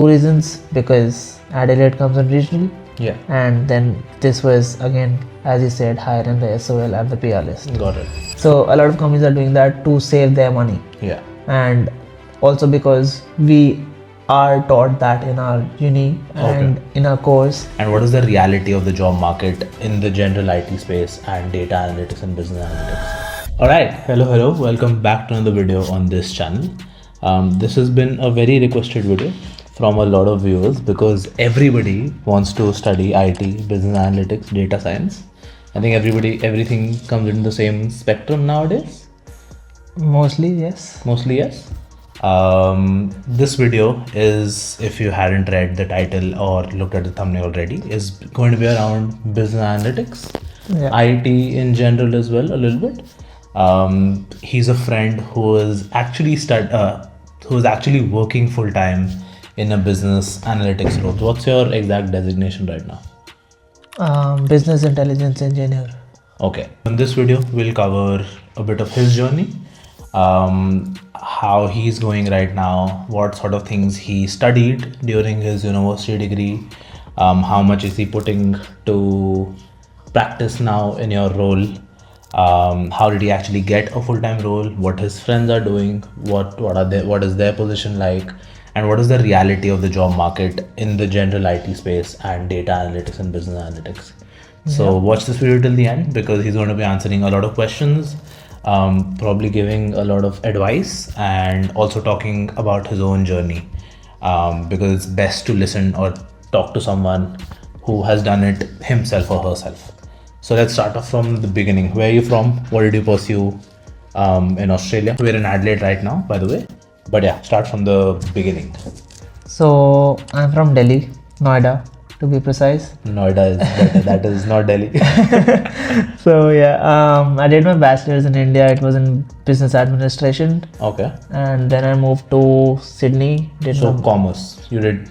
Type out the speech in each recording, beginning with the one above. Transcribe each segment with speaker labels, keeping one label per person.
Speaker 1: Two reasons, because Adelaide comes on regional,
Speaker 2: Yeah,
Speaker 1: and then this was again, as you said, higher in the SOL and the PR list.
Speaker 2: got it.
Speaker 1: So a lot of companies are doing that to save their money,
Speaker 2: Yeah,
Speaker 1: and also because we are taught that in our uni and in our course.
Speaker 2: and what is the reality of the job market in the general IT space and data analytics and business analytics? All right, hello, welcome back to another video on this channel. This has been a very requested video from a lot of viewers because everybody wants to study IT, business analytics, data science. I think everything comes in the same spectrum nowadays.
Speaker 1: Mostly, yes.
Speaker 2: Mostly, yes. This video is, if you hadn't read the title or looked at the thumbnail already, is going to be around business analytics,
Speaker 1: Yeah.
Speaker 2: IT in general as well, a little bit. He's a friend who is actually working full time in a business analytics role. What's your exact designation right now?
Speaker 1: Business intelligence engineer.
Speaker 2: Okay. In this video, we'll cover a bit of his journey, how he's going right now, what sort of things he studied during his university degree, how much is he putting to practice now in your role, how did he actually get a full-time role, what his friends are doing, what is their position like, and what is the reality of the job market in the general IT space and data analytics and business analytics. So watch this video till the end because he's going to be answering a lot of questions, probably giving a lot of advice and also talking about his own journey, because it's best to listen or talk to someone who has done it himself or herself. So let's start off from the beginning. Where are you from? What did you pursue in Australia? We're in Adelaide right now, by the way. But yeah, start from the beginning.
Speaker 1: So I'm from Delhi, Noida, to be precise.
Speaker 2: Noida is better. That is not Delhi.
Speaker 1: So yeah, I did my bachelor's in India. It was in business administration,
Speaker 2: Okay.
Speaker 1: and then I moved to Sydney.
Speaker 2: So commerce. You did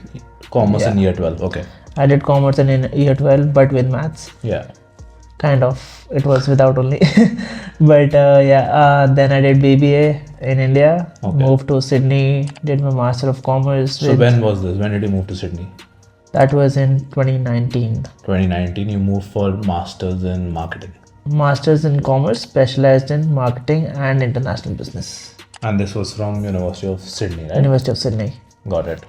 Speaker 2: commerce in year 12. Okay.
Speaker 1: I did commerce in year 12, but with maths.
Speaker 2: Yeah.
Speaker 1: Kind of. It was without only. But then I did BBA in India.
Speaker 2: Okay.
Speaker 1: Moved to Sydney. Did my Master of Commerce.
Speaker 2: So when was this? When did you move to Sydney?
Speaker 1: That was in 2019.
Speaker 2: 2019. You moved for masters in marketing.
Speaker 1: Masters in Commerce, specialized in marketing and international business.
Speaker 2: And this was from University of Sydney, right?
Speaker 1: University of Sydney.
Speaker 2: Got it.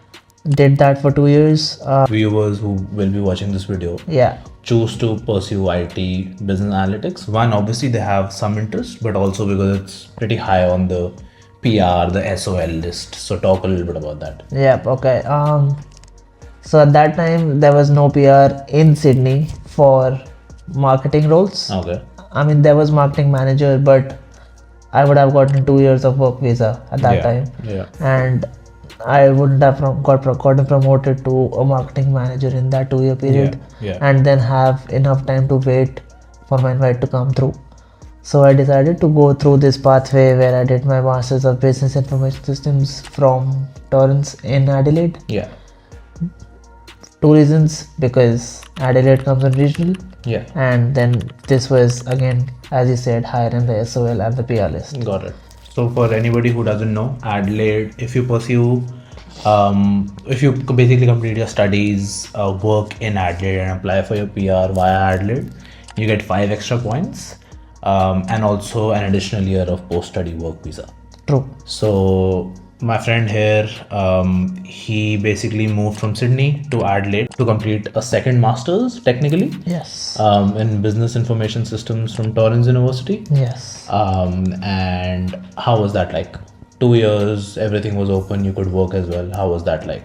Speaker 1: Did that for 2 years.
Speaker 2: Viewers who will be watching this video
Speaker 1: Yeah.
Speaker 2: choose to pursue IT, business analytics. One, obviously they have some interest, but also because it's pretty high on the PR, the SOL list. So talk a little bit about that.
Speaker 1: Yep. Okay. So at that time there was no PR in Sydney for marketing roles.
Speaker 2: Okay.
Speaker 1: I mean, there was marketing manager, but I would have gotten 2 years of work visa at that time,
Speaker 2: Yeah.
Speaker 1: and I wouldn't have gotten promoted to a marketing manager in that 2 year period,
Speaker 2: Yeah.
Speaker 1: and then have enough time to wait for my invite to come through. So I decided to go through this pathway where I did my Masters of Business Information Systems from Torrens in Adelaide.
Speaker 2: Yeah.
Speaker 1: Two reasons, because Adelaide comes on regional,
Speaker 2: Yeah.
Speaker 1: and then this was again, as you said, higher in the SOL and the PR list.
Speaker 2: Got it. So for anybody who doesn't know, Adelaide, if you pursue, if you basically complete your studies, work in Adelaide and apply for your PR via Adelaide, you get 5 extra points, and also an additional year of post-study work visa.
Speaker 1: True.
Speaker 2: So my friend here, he basically moved from Sydney to Adelaide to complete a second master's, technically,
Speaker 1: Yes.
Speaker 2: in business information systems from Torrens University.
Speaker 1: Yes.
Speaker 2: And how was that like? 2 years, everything was open, you could work as well. How was that like?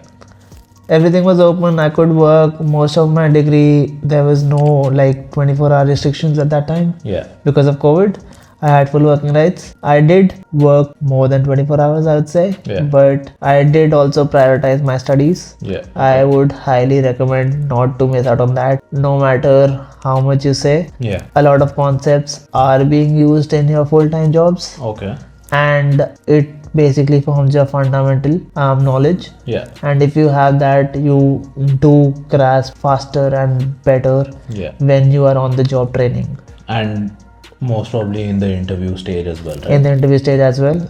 Speaker 1: Everything was open. I could work. Most of my degree, there was no like 24-hour restrictions at that time
Speaker 2: Yeah.
Speaker 1: because of COVID. I had full working rights. I did work more than 24 hours, I would say,
Speaker 2: Yeah.
Speaker 1: but I did also prioritize my studies.
Speaker 2: Yeah.
Speaker 1: I would highly recommend not to miss out on that, no matter how much you say.
Speaker 2: Yeah.
Speaker 1: A lot of concepts are being used in your full-time jobs,
Speaker 2: Okay.
Speaker 1: and it basically forms your fundamental knowledge.
Speaker 2: Yeah.
Speaker 1: And if you have that, you do grasp faster and better
Speaker 2: Yeah.
Speaker 1: when you are on the job training.
Speaker 2: And most probably in the interview stage as well, right?
Speaker 1: In the interview stage as well.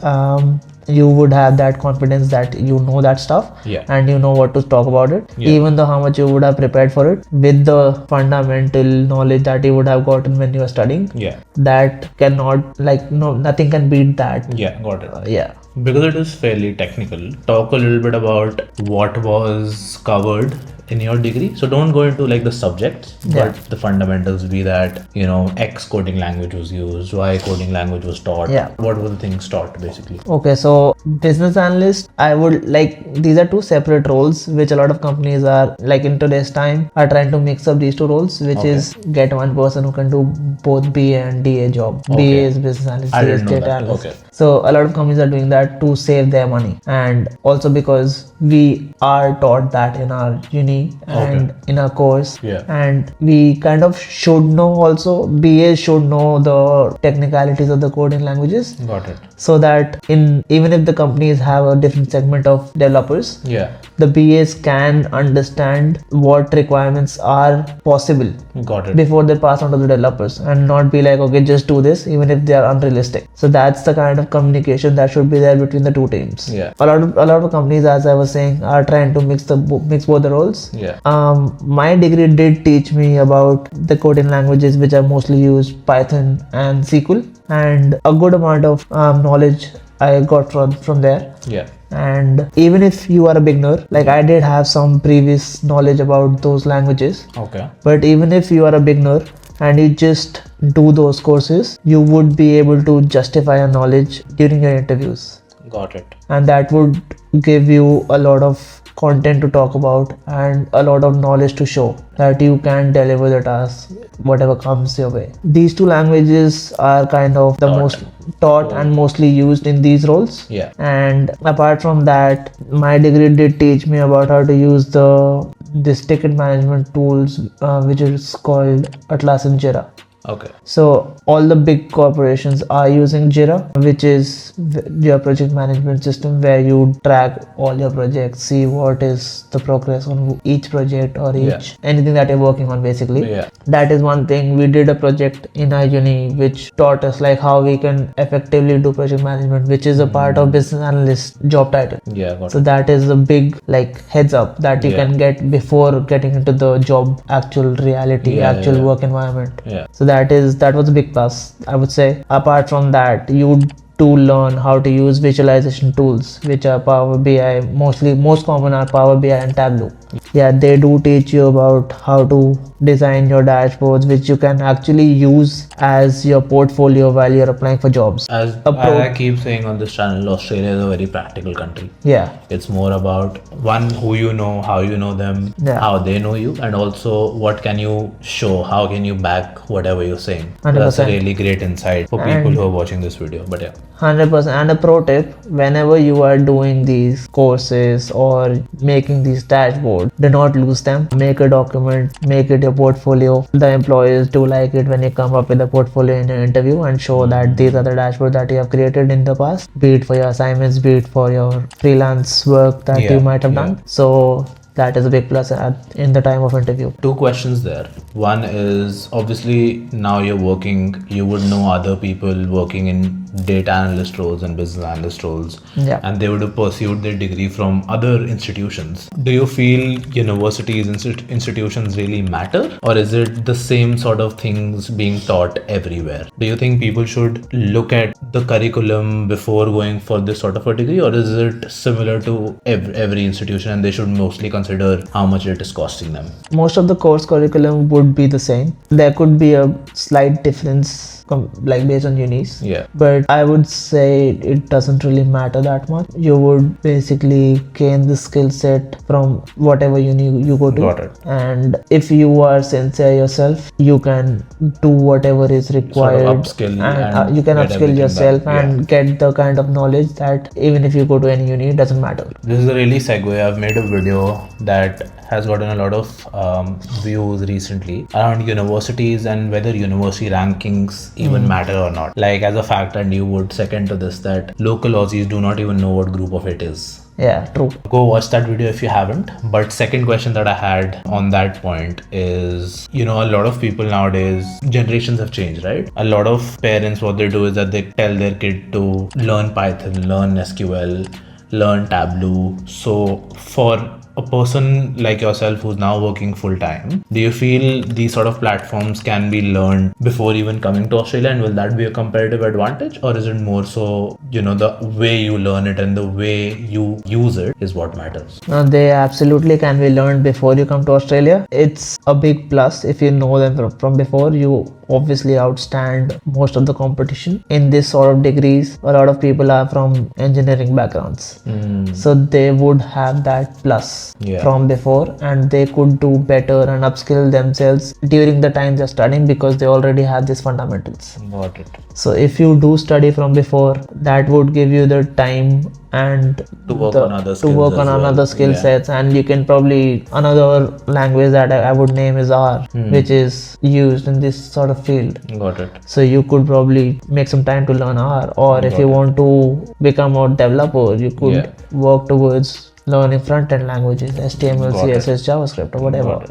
Speaker 1: you would have that confidence that you know that stuff
Speaker 2: Yeah.
Speaker 1: and you know what to talk about it.
Speaker 2: Yeah.
Speaker 1: Even though how much you would have prepared for it, with the fundamental knowledge that you would have gotten when you were studying,
Speaker 2: Yeah.
Speaker 1: that cannot, like, no, nothing can beat that.
Speaker 2: Yeah, got it.
Speaker 1: Yeah.
Speaker 2: Because it is fairly technical, talk a little bit about what was covered in your degree. So don't go into like the subjects,
Speaker 1: Yeah.
Speaker 2: but the fundamentals be that, you know, X coding language was used, Y coding language was taught.
Speaker 1: Yeah.
Speaker 2: What were the things taught basically?
Speaker 1: Okay, so business analyst, I would like, these are two separate roles which a lot of companies are, like, in today's time are trying to mix up these two roles, which
Speaker 2: Okay.
Speaker 1: is get one person who can do both BA and DA job.
Speaker 2: Okay.
Speaker 1: BA is business analyst,
Speaker 2: I
Speaker 1: DA is
Speaker 2: didn't know
Speaker 1: data
Speaker 2: that.
Speaker 1: analyst.
Speaker 2: Okay.
Speaker 1: So a lot of companies are doing that to save their money, and also because we are taught that in our uni and in our course.
Speaker 2: Yeah.
Speaker 1: And we kind of should know also, BA should know the technicalities of the coding languages,
Speaker 2: Got it.
Speaker 1: so that even if the companies have a different segment of developers,
Speaker 2: Yeah.
Speaker 1: the BAs can understand what requirements are possible
Speaker 2: Got it.
Speaker 1: before they pass on to the developers, and not be like, okay, just do this, even if they are unrealistic. So that's the kind of communication that should be there between the two teams.
Speaker 2: Yeah.
Speaker 1: A lot of companies, as I was saying, are trying to mix both the roles.
Speaker 2: Yeah.
Speaker 1: My degree did teach me about the coding languages which are mostly used, Python and SQL, and a good amount of knowledge I got from there.
Speaker 2: Yeah.
Speaker 1: And even if you are a beginner, like I did have some previous knowledge about those languages,
Speaker 2: Okay.
Speaker 1: but even if you are a beginner and you just do those courses, you would be able to justify your knowledge during your interviews,
Speaker 2: Got it.
Speaker 1: and that would give you a lot of content to talk about and a lot of knowledge to show that you can deliver the task whatever comes your way. These two languages are kind of the most taught and mostly used in these roles.
Speaker 2: Yeah.
Speaker 1: And apart from that, my degree did teach me about how to use this ticket management tools, which is called Atlas and Jira.
Speaker 2: Okay.
Speaker 1: So all the big corporations are using Jira, which is your project management system where you track all your projects, see what is the progress on each project or anything that you're working on basically.
Speaker 2: Yeah.
Speaker 1: That is one thing. We did a project in our uni which taught us like how we can effectively do project management, which is a part of business analyst job title.
Speaker 2: Yeah. Got
Speaker 1: So
Speaker 2: it.
Speaker 1: that is a big like heads up that you can get before getting into the job actual reality, actual work environment.
Speaker 2: Yeah.
Speaker 1: So that was a big plus, I would say. Apart from that, you to learn how to use visualization tools, which are Power BI. Most common are Power BI and Tableau. Yeah, they do teach you about how to design your dashboards, which you can actually use as your portfolio while you're applying for jobs.
Speaker 2: As I keep saying on this channel, Australia is a very practical country.
Speaker 1: Yeah.
Speaker 2: It's more about one, who you know, how you know them, how they know you, and also what can you show, how can you back whatever you're saying.
Speaker 1: 100%.
Speaker 2: That's a really great insight for people who are watching this video. But yeah.
Speaker 1: 100%. And a pro tip, whenever you are doing these courses or making these dashboards, do not lose them. Make a document, make it your portfolio. The employers do like it when you come up with a portfolio in your interview and show that these are the dashboards that you have created in the past, be it for your assignments, be it for your freelance work that you might have done. So that is a big plus in the time of interview.
Speaker 2: Two questions there. One is, obviously now you're working, you would know other people working in data analyst roles and business analyst roles, and they would have pursued their degree from other institutions. Do you feel universities, institutions really matter, or is it the same sort of things being taught everywhere? Do you think people should look at the curriculum before going for this sort of a degree, or is it similar to every institution and they should mostly consider how much it is costing them?
Speaker 1: Most of the course curriculum would be the same. There could be a slight difference like based on unis, but I would say it doesn't really matter that much. You would basically gain the skill set from whatever uni you go to.
Speaker 2: Got it.
Speaker 1: And if you are sincere yourself, you can do whatever is required,
Speaker 2: sort of upskill
Speaker 1: and you can upskill yourself and get the kind of knowledge that even if you go to any uni, it doesn't matter.
Speaker 2: This is a really segue. I've made a video that has gotten a lot of views recently around universities and whether university rankings even matter or not. Like, as a fact, and you would second to this, that local Aussies do not even know what group of it is.
Speaker 1: Yeah, true.
Speaker 2: Go watch that video if you haven't. But second question that I had on that point is, a lot of people nowadays, generations have changed, right? A lot of parents, what they do is that they tell their kid to learn Python, learn SQL, learn Tableau. So for a person like yourself who's now working full time, do you feel these sort of platforms can be learned before even coming to Australia, and will that be a competitive advantage, or is it more so, the way you learn it and the way you use it is what matters?
Speaker 1: They absolutely can be learned before you come to Australia. It's a big plus if you know them from before. You obviously outstand most of the competition. In this sort of degrees, a lot of people are from engineering backgrounds. So they would have that plus from before, and they could do better and upskill themselves during the time they're studying because they already have these fundamentals.
Speaker 2: Got it.
Speaker 1: So if you do study from before, that would give you the time and
Speaker 2: To work on other skills.
Speaker 1: Another skill sets, and you can probably, another language that I would name is R, which is used in this sort of field.
Speaker 2: Got it.
Speaker 1: So you could probably make some time to learn R, or if you want to become a developer, you could work towards learning front-end languages, HTML, CSS, JavaScript, or whatever.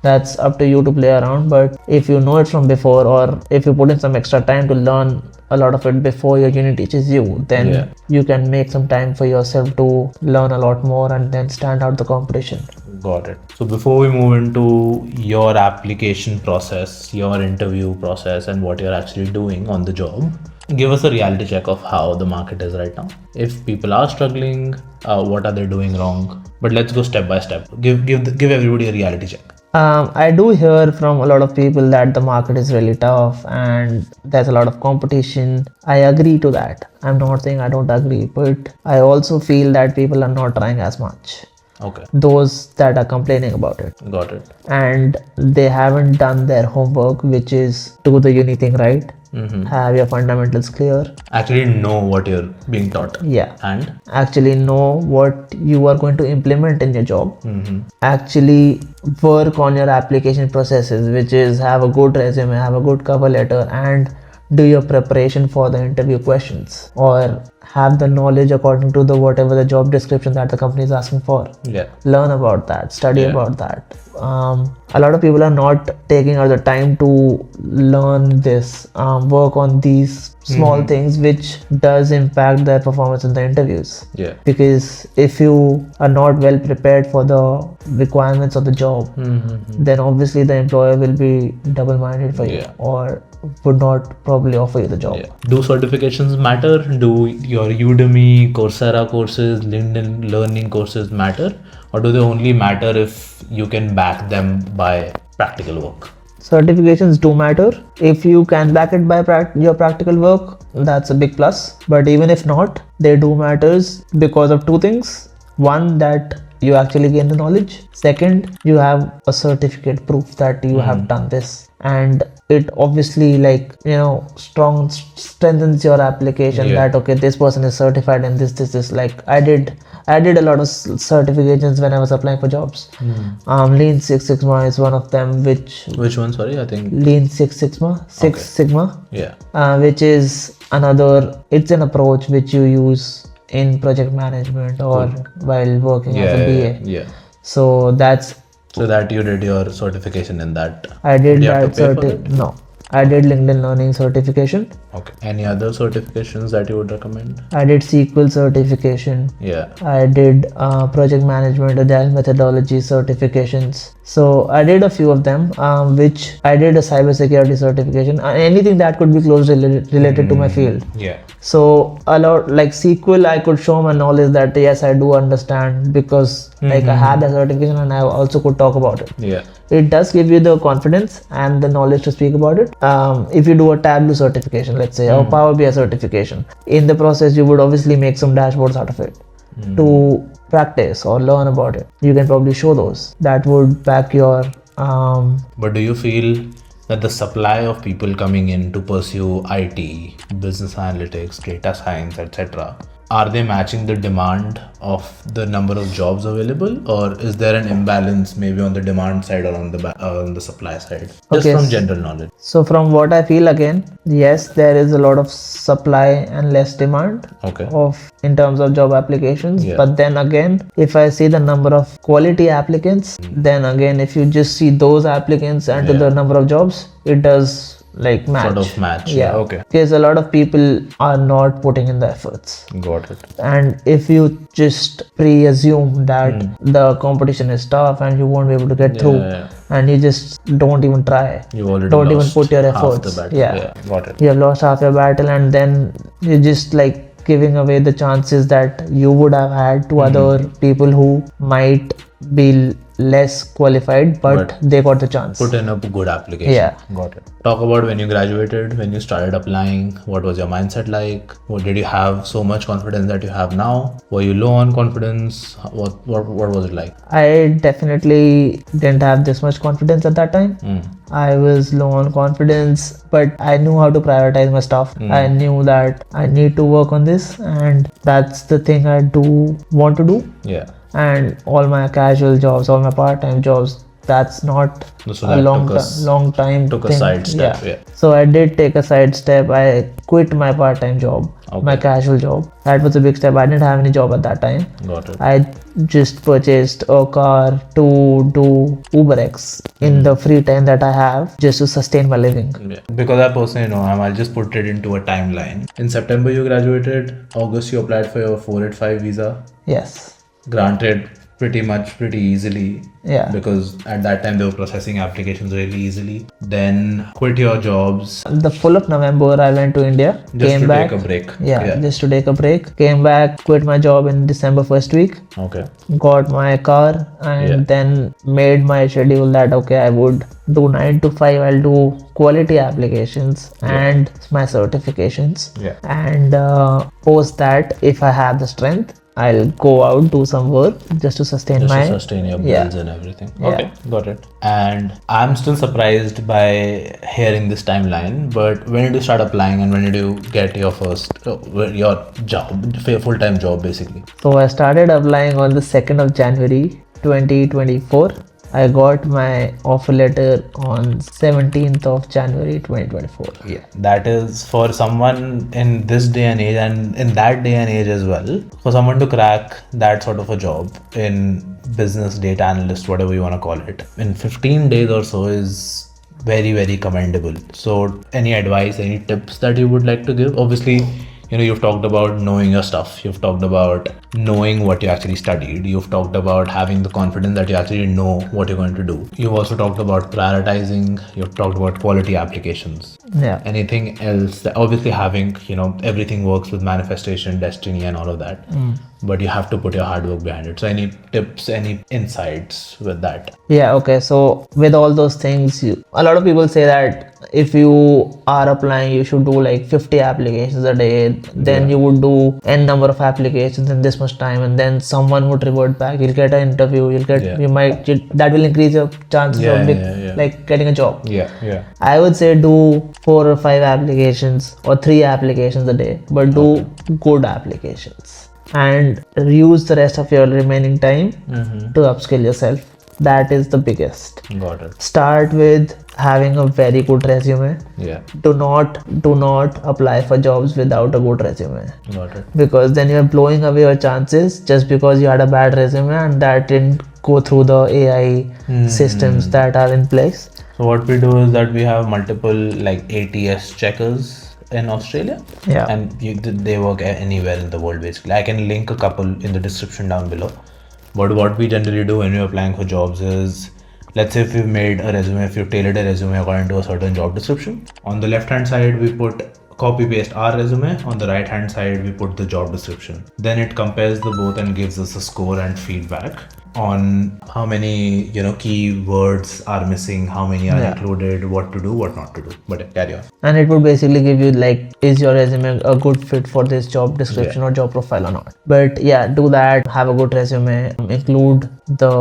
Speaker 1: That's up to you to play around, but if you know it from before, or if you put in some extra time to learn a lot of it before your uni teaches you, then you can make some time for yourself to learn a lot more and then stand out the competition.
Speaker 2: Got it. So before we move into your application process, your interview process, and what you're actually doing on the job, give us a reality check of how the market is right now. If people are struggling, what are they doing wrong? But let's go step by step. Give everybody a reality check.
Speaker 1: I do hear from a lot of people that the market is really tough and there's a lot of competition. I agree to that. I'm not saying I don't agree, but I also feel that people are not trying as much.
Speaker 2: Okay.
Speaker 1: Those that are complaining about it.
Speaker 2: Got it.
Speaker 1: And they haven't done their homework, which is do the uni thing right. Have your fundamentals clear.
Speaker 2: Actually know what you're being taught.
Speaker 1: Yeah.
Speaker 2: And
Speaker 1: actually know what you are going to implement in your job. Actually work on your application processes, which is have a good resume, have a good cover letter, and do your preparation for the interview questions, or have the knowledge according to the whatever the job description that the company is asking for. Learn about that, study about that. A lot of people are not taking out the time to learn this, work on these small things, which does impact their performance in the interviews. Because if you are not well prepared for the requirements of the job, then obviously the employer will be double-minded for you, or would not probably offer you the job.
Speaker 2: Do certifications matter? Do your Udemy, Coursera courses, LinkedIn learning courses matter? Or do they only matter if you can back them by practical work?
Speaker 1: Certifications do matter. If you can back it by your practical work, that's a big plus. But even if not, they do matters because of two things. One, that you actually gain the knowledge. Second, you have a certificate proof that you have done this. And it obviously strengthens your application that okay, this person is certified in this. Like I did a lot of certifications when I was applying for jobs. Lean Six Sigma is one of them. Which
Speaker 2: one? Sorry, I think
Speaker 1: Lean Six Sigma. Sigma. Which is another. It's an approach which you use in project management or while working as a BA. So that's.
Speaker 2: So that you did your certification in that.
Speaker 1: I did that. No. I did LinkedIn Learning certification.
Speaker 2: Okay. Any other certifications that you would recommend?
Speaker 1: I did SQL certification. I did project management, agile methodology certifications. So I did a few of them, which I did a cybersecurity certification. Anything that could be closely related to my field. So a lot like SQL, I could show my knowledge that yes, I do understand because I had the certification and I also could talk about it. It does give you the confidence and the knowledge to speak about it. If you do a Tableau certification, let's say, or Power BI certification, in the process you would obviously make some dashboards out of it to practice or learn about it. You can probably show those. That would back your.
Speaker 2: But do you feel that the supply of people coming in to pursue IT, business analytics, data science, etc., are they matching the demand of the number of jobs available, or is there an imbalance maybe on the demand side or on the supply side? Just
Speaker 1: Okay,
Speaker 2: from general knowledge.
Speaker 1: So from what I feel, again, yes, there is a lot of supply and less demand
Speaker 2: Okay.
Speaker 1: of in terms of job applications.
Speaker 2: Yeah.
Speaker 1: But then again, if I see the number of quality applicants, then again, if you just see those applicants and to
Speaker 2: Yeah.
Speaker 1: the number of jobs, it does like match.
Speaker 2: Sort of match. Yeah. Okay.
Speaker 1: Because a lot of people are not putting in the efforts.
Speaker 2: Got it.
Speaker 1: And if you just pre-assume that the competition is tough and you won't be able to get through, and you just don't even try,
Speaker 2: You already
Speaker 1: don't even
Speaker 2: lost
Speaker 1: put your
Speaker 2: half
Speaker 1: efforts.
Speaker 2: the battle. Got it.
Speaker 1: You have lost half your battle, and then you're just like giving away the chances that you would have had to other people who might be less qualified, but they got the chance.
Speaker 2: Put in a good application.
Speaker 1: Yeah.
Speaker 2: Got it. Talk about when you graduated, when you started applying. What was your mindset like? What did you have so much confidence that you have now? Were you low on confidence? What was it like?
Speaker 1: I definitely didn't have this much confidence at that time. I was low on confidence, but I knew how to prioritize my stuff. I knew that I need to work on this, and that's the thing I do want to do.
Speaker 2: Yeah.
Speaker 1: And all my casual jobs, all my part-time jobs, that's not
Speaker 2: So
Speaker 1: a
Speaker 2: that
Speaker 1: long time
Speaker 2: took a
Speaker 1: thing.
Speaker 2: side step. Yeah.
Speaker 1: So I did take a side step. I quit my part-time job, my casual job. That was a big step. I didn't have any job at that time.
Speaker 2: Got it.
Speaker 1: I just purchased a car to do UberX in the free time that I have, just to sustain my living.
Speaker 2: Yeah. Because I personally know, I'll just put it into a timeline. In September you graduated. August you applied for your 485 visa.
Speaker 1: Yes.
Speaker 2: Granted, pretty easily.
Speaker 1: Yeah.
Speaker 2: Because at that time they were processing applications really easily. Then quit your jobs.
Speaker 1: The full of November I went to India.
Speaker 2: Just
Speaker 1: came back.
Speaker 2: Take a break.
Speaker 1: Just to take a break. Came back, quit my job in December first week.
Speaker 2: Okay.
Speaker 1: Got my car, and then made my schedule that okay, I would do 9 to 5. I'll do quality applications and my certifications.
Speaker 2: Yeah.
Speaker 1: And post that, if I have the strength, I'll go out, do some work just to sustain
Speaker 2: Just
Speaker 1: my
Speaker 2: to sustain your bills and everything. Okay, got it. And I'm still surprised by hearing this timeline, but when did you start applying and when did you get your first your job, full-time job basically?
Speaker 1: So I started applying on the 2nd of January 2024. I got my offer letter on 17th of January 2024.
Speaker 2: Yeah, that is for someone in this day and age, and in that day and age as well, for someone to crack that sort of a job in business data analyst, whatever you want to call it, in 15 days or so is very commendable. So any advice, any tips that you would like to give? Obviously, you've talked about knowing your stuff. You've talked about knowing what you actually studied. You've talked about having the confidence that you actually know what you're going to do. You've also talked about prioritizing. You've talked about quality applications.
Speaker 1: Yeah.
Speaker 2: Anything else? Obviously having, everything works with manifestation, destiny and all of that. But you have to put your hard work behind it. So any tips, any insights with that?
Speaker 1: Yeah, okay. So with all those things, a lot of people say that if you are applying, you should do like 50 applications a day. Then you would do n number of applications in this much time, and then someone would revert back. You'll get an interview. That will increase your chances of like getting a job.
Speaker 2: Yeah.
Speaker 1: I would say do 4 or 5 applications or 3 applications a day, but do good applications and use the rest of your remaining time to upskill yourself. That is the biggest.
Speaker 2: Got it.
Speaker 1: Start with having a very good resume.
Speaker 2: Yeah.
Speaker 1: Do not apply for jobs without a good resume.
Speaker 2: Got it.
Speaker 1: Because then you're blowing away your chances just because you had a bad resume and that didn't go through the AI systems that are in place.
Speaker 2: So what we do is that we have multiple like ATS checkers in Australia.
Speaker 1: Yeah.
Speaker 2: And they work anywhere in the world basically. I can link a couple in the description down below. But what we generally do when we're applying for jobs is, let's say if you've made a resume, if you've tailored a resume according to a certain job description, on the left hand side we put copy paste our resume, on the right hand side we put the job description. Then it compares the both and gives us a score and feedback. on how many key words are missing, how many are
Speaker 1: Yeah.
Speaker 2: included, what to do, what not to do. But carry on.
Speaker 1: And it would basically give you like, is your resume a good fit for this job description or job profile or not? But yeah, do that, have a good resume, include the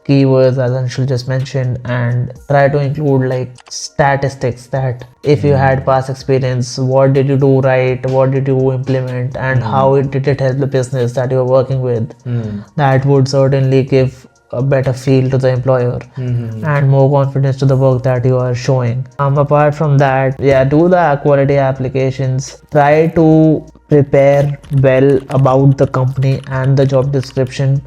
Speaker 1: keywords as Anshul just mentioned, and try to include like statistics that if you had past experience, what did you do right, what did you implement, and how did it help the business that you are working with. That would certainly give a better feel to the employer and more confidence to the work that you are showing. Apart from that, yeah, do the quality applications. Try to prepare well about the company and the job description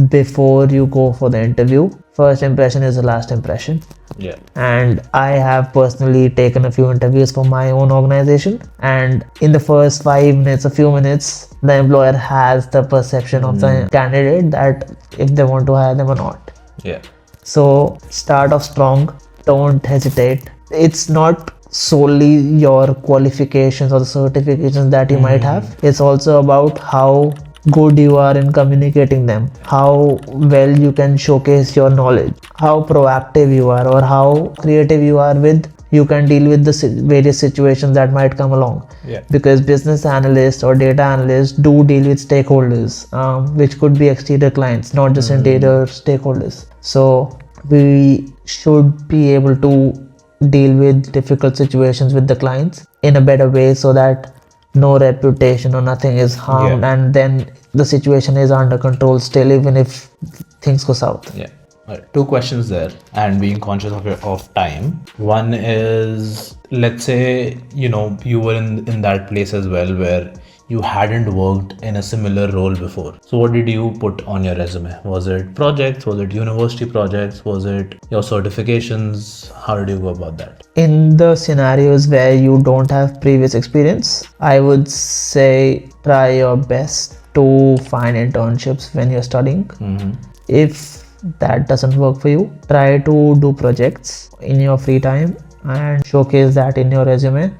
Speaker 1: before you go for the interview. First impression is the last impression.
Speaker 2: Yeah.
Speaker 1: And I have personally taken a few interviews for my own organization, and in the first 5 minutes, a few minutes, the employer has the perception of the candidate that if they want to hire them or not.
Speaker 2: Yeah.
Speaker 1: So start off strong, don't hesitate. It's not solely your qualifications or the certifications that you might have. It's also about how good you are in communicating them, how well you can showcase your knowledge, how proactive you are, or how creative you are with you can deal with the various situations that might come along.
Speaker 2: Yeah.
Speaker 1: Because business analysts or data analysts do deal with stakeholders, which could be exterior clients, not just interior stakeholders. So we should be able to deal with difficult situations with the clients in a better way, so that no reputation or nothing is harmed, and then the situation is under control still, even if things go south.
Speaker 2: Yeah. Alright, 2 questions there, and being conscious of time. One is, let's say you were in that place as well where you hadn't worked in a similar role before. So what did you put on your resume? Was it projects? Was it university projects? Was it your certifications? How did you go about that?
Speaker 1: In the scenarios where you don't have previous experience, I would say try your best to find internships when you're studying. If that doesn't work for you, try to do projects in your free time and showcase that in your resume.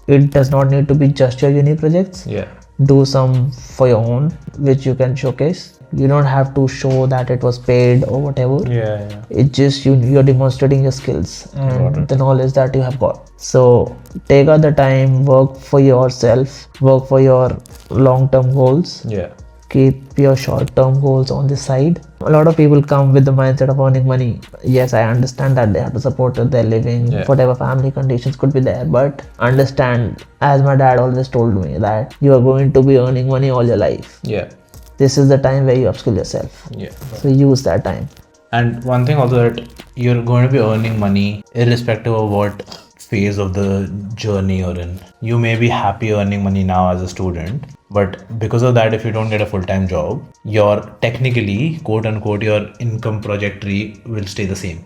Speaker 1: It does not need to be just your uni projects.
Speaker 2: Yeah.
Speaker 1: Do some for your own, which you can showcase. You don't have to show that it was paid or whatever.
Speaker 2: Yeah.
Speaker 1: It's just you're demonstrating your skills and the knowledge that you have got. So take out the time, work for yourself, work for your long-term goals.
Speaker 2: Yeah.
Speaker 1: Keep your short-term goals on the side. A lot of people come with the mindset of earning money. Yes, I understand that they have to support their living, whatever family conditions could be there. But understand, as my dad always told me, that you are going to be earning money all your life.
Speaker 2: Yeah.
Speaker 1: This is the time where you upskill yourself.
Speaker 2: Yeah.
Speaker 1: So use that time.
Speaker 2: And one thing also, that you're going to be earning money irrespective of what phase of the journey you're in. You may be happy earning money now as a student, but because of that, if you don't get a full-time job, your technically, quote unquote, your income trajectory will stay the same.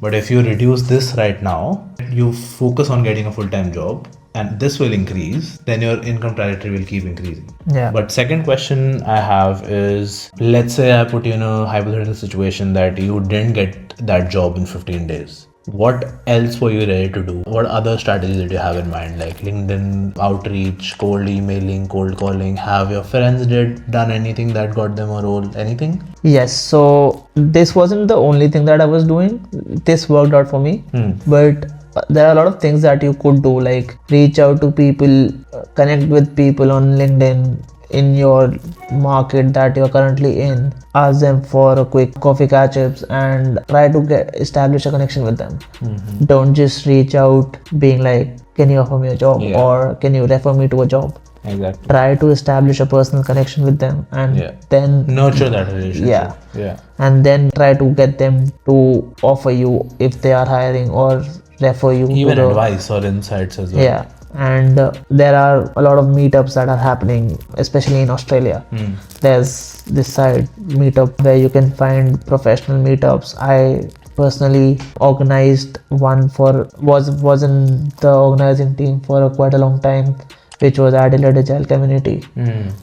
Speaker 2: But if you reduce this right now, you focus on getting a full-time job, and this will increase, then your income trajectory will keep increasing.
Speaker 1: Yeah.
Speaker 2: But second question I have is, let's say I put you in a hypothetical situation that you didn't get that job in 15 days. What else were you ready to do? What other strategies did you have in mind, like LinkedIn outreach, cold emailing, cold calling? Have your friends done anything that got them a role? Anything?
Speaker 1: Yes, so this wasn't the only thing that I was doing. This worked out for me. But there are a lot of things that you could do, like reach out to people, connect with people on LinkedIn in your market that you're currently in. Ask them for a quick coffee catch-ups and try to establish a connection with them. Don't just reach out being like, can you offer me a job, or can you refer me to a job?
Speaker 2: Exactly.
Speaker 1: Try to establish a personal connection with them, and then
Speaker 2: nurture that relationship.
Speaker 1: And then try to get them to offer you if they are hiring, or refer you
Speaker 2: even
Speaker 1: to
Speaker 2: advice or insights as well.
Speaker 1: And there are a lot of meetups that are happening, especially in Australia. There's this site meetup where you can find professional meetups. I personally organized one was in the organizing team for quite a long time, which was Adelaide Agile Community,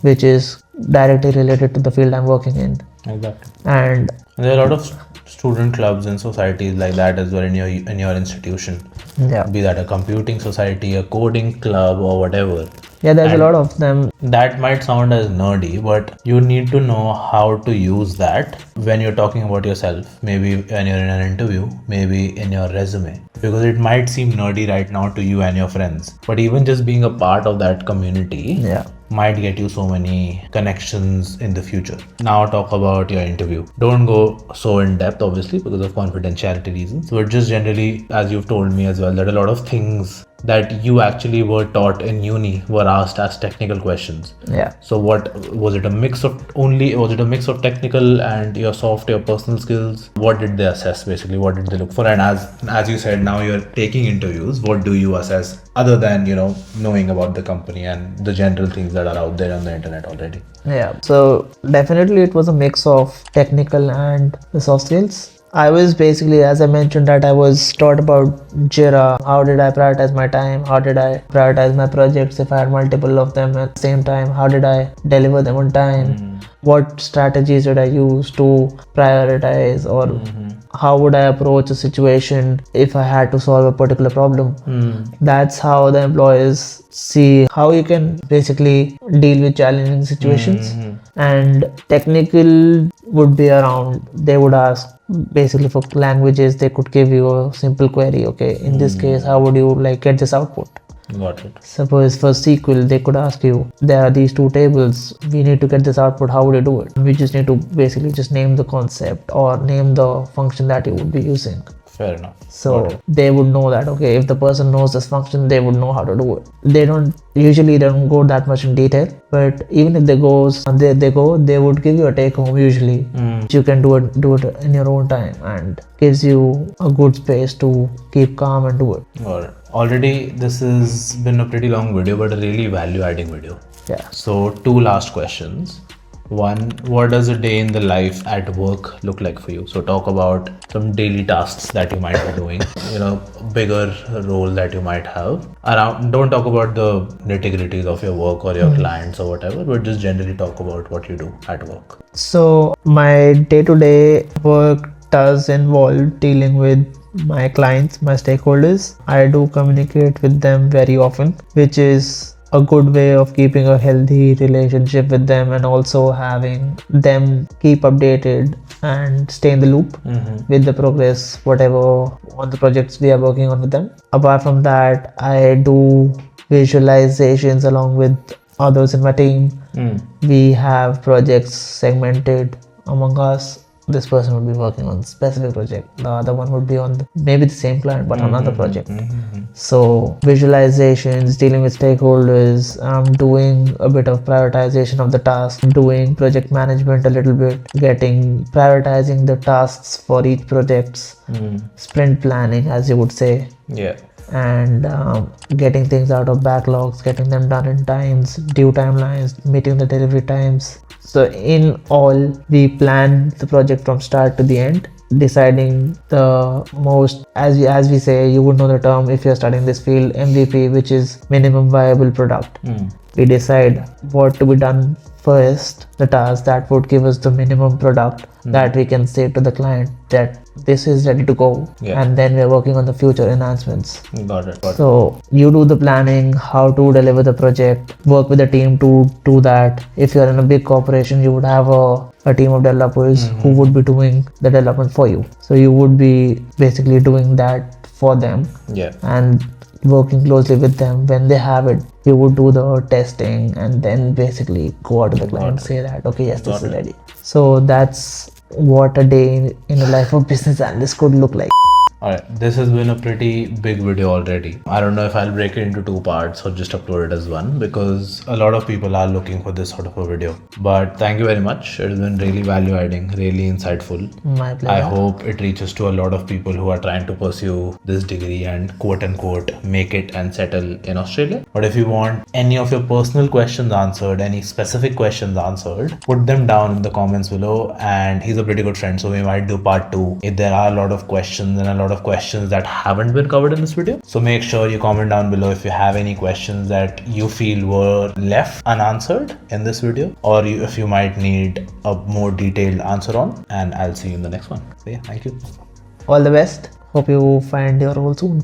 Speaker 1: which is directly related to the field I'm working in.
Speaker 2: Exactly.
Speaker 1: And
Speaker 2: there are a lot of student clubs and societies like that as well in your institution.
Speaker 1: Yeah.
Speaker 2: Be that a computing society, a coding club, or whatever.
Speaker 1: Yeah, there's a
Speaker 2: And
Speaker 1: lot of them.
Speaker 2: that might sound as nerdy, but you need to know how to use that when you're talking about yourself. Maybe when you're in an interview, maybe in your resume. Because it might seem nerdy right now to you and your friends. But even just being a part of that community
Speaker 1: Yeah.
Speaker 2: might get you so many connections in the future. Now talk about your interview. Don't go so in depth, obviously, because of confidentiality reasons. But just generally, as you've told me as well, that a lot of things that you actually were taught in uni were asked as technical questions.
Speaker 1: Yeah.
Speaker 2: So what was it, a mix of technical and your soft, your personal skills? What did they assess basically? What did they look for? And as you said, now you're taking interviews. What do you assess other than, knowing about the company and the general things that are out there on the internet already?
Speaker 1: Yeah. So definitely it was a mix of technical and the soft skills. I was basically, as I mentioned, that I was taught about Jira. How did I prioritize my time? How did I prioritize my projects if I had multiple of them at the same time? How did I deliver them on time? What strategies did I use to prioritize, or how would I approach a situation if I had to solve a particular problem? That's how the employers see how you can basically deal with challenging situations. And technical would be around, they would ask basically for languages. They could give you a simple query. Okay, in this case, how would you get this output?
Speaker 2: Got it.
Speaker 1: Suppose for SQL, they could ask you, there are these two tables, we need to get this output, how would you do it? We just need to basically just name the concept or name the function that you would be using.
Speaker 2: Fair enough.
Speaker 1: So they would know that, okay, if the person knows this function, they would know how to do it. They don't go that much in detail, but even if they would give you a take home usually. You can do it in your own time, and gives you a good space to keep calm and do it.
Speaker 2: Already this has been a pretty long video, but a really value adding video.
Speaker 1: Yeah.
Speaker 2: So 2 last questions. One, what does a day in the life at work look like for you? So talk about some daily tasks that you might be doing, bigger role that you might have around. Don't talk about the nitty-gritties of your work or your clients or whatever, but just generally talk about what you do at work.
Speaker 1: So my day-to-day work does involve dealing with my clients, my stakeholders. I do communicate with them very often, which is a good way of keeping a healthy relationship with them, and also having them keep updated and stay in the loop with the progress, whatever on the projects we are working on with them. Apart from that, I do visualizations along with others in my team. We have projects segmented among us. This person would be working on a specific project, the other one would be on maybe the same client but another project. So visualizations, dealing with stakeholders, doing a bit of prioritization of the task, doing project management a little bit, prioritizing the tasks for each projects, sprint planning as you would say.
Speaker 2: Yeah.
Speaker 1: And getting things out of backlogs, getting them done in times, due timelines, meeting the delivery times. So in all, we plan the project from start to the end, deciding the most, as we say, you would know the term if you're studying this field, MVP, which is minimum viable product. We decide what to be done first, the task that would give us the minimum product that we can say to the client that this is ready to go, and then we're working on the future enhancements.
Speaker 2: Got it.
Speaker 1: So you do the planning, how to deliver the project, work with the team to do that. If you're in a big corporation, you would have a team of developers who would be doing the development for you. So you would be basically doing that for them and working closely with them. When they have it, you would do the testing and then basically go out to the client and say that, okay, yes, this is ready. So that's what a day in the life of business analyst could look like.
Speaker 2: Alright, this has been a pretty big video already. I don't know if I'll break it into 2 parts or just upload it as one, because a lot of people are looking for this sort of a video. But thank you very much. It has been really value adding, really insightful.
Speaker 1: My pleasure.
Speaker 2: I hope it reaches to a lot of people who are trying to pursue this degree and quote unquote make it and settle in Australia. But if you want any of your personal questions answered, any specific questions answered, put them down in the comments below, and he's a pretty good friend, so we might do part 2 if there are a lot of questions and a lot lot of questions that haven't been covered in this video. So make sure you comment down below if you have any questions that you feel were left unanswered in this video, or if you might need a more detailed answer on, and I'll see you in the next one. So yeah, thank you.
Speaker 1: All the best. Hope you find your role soon.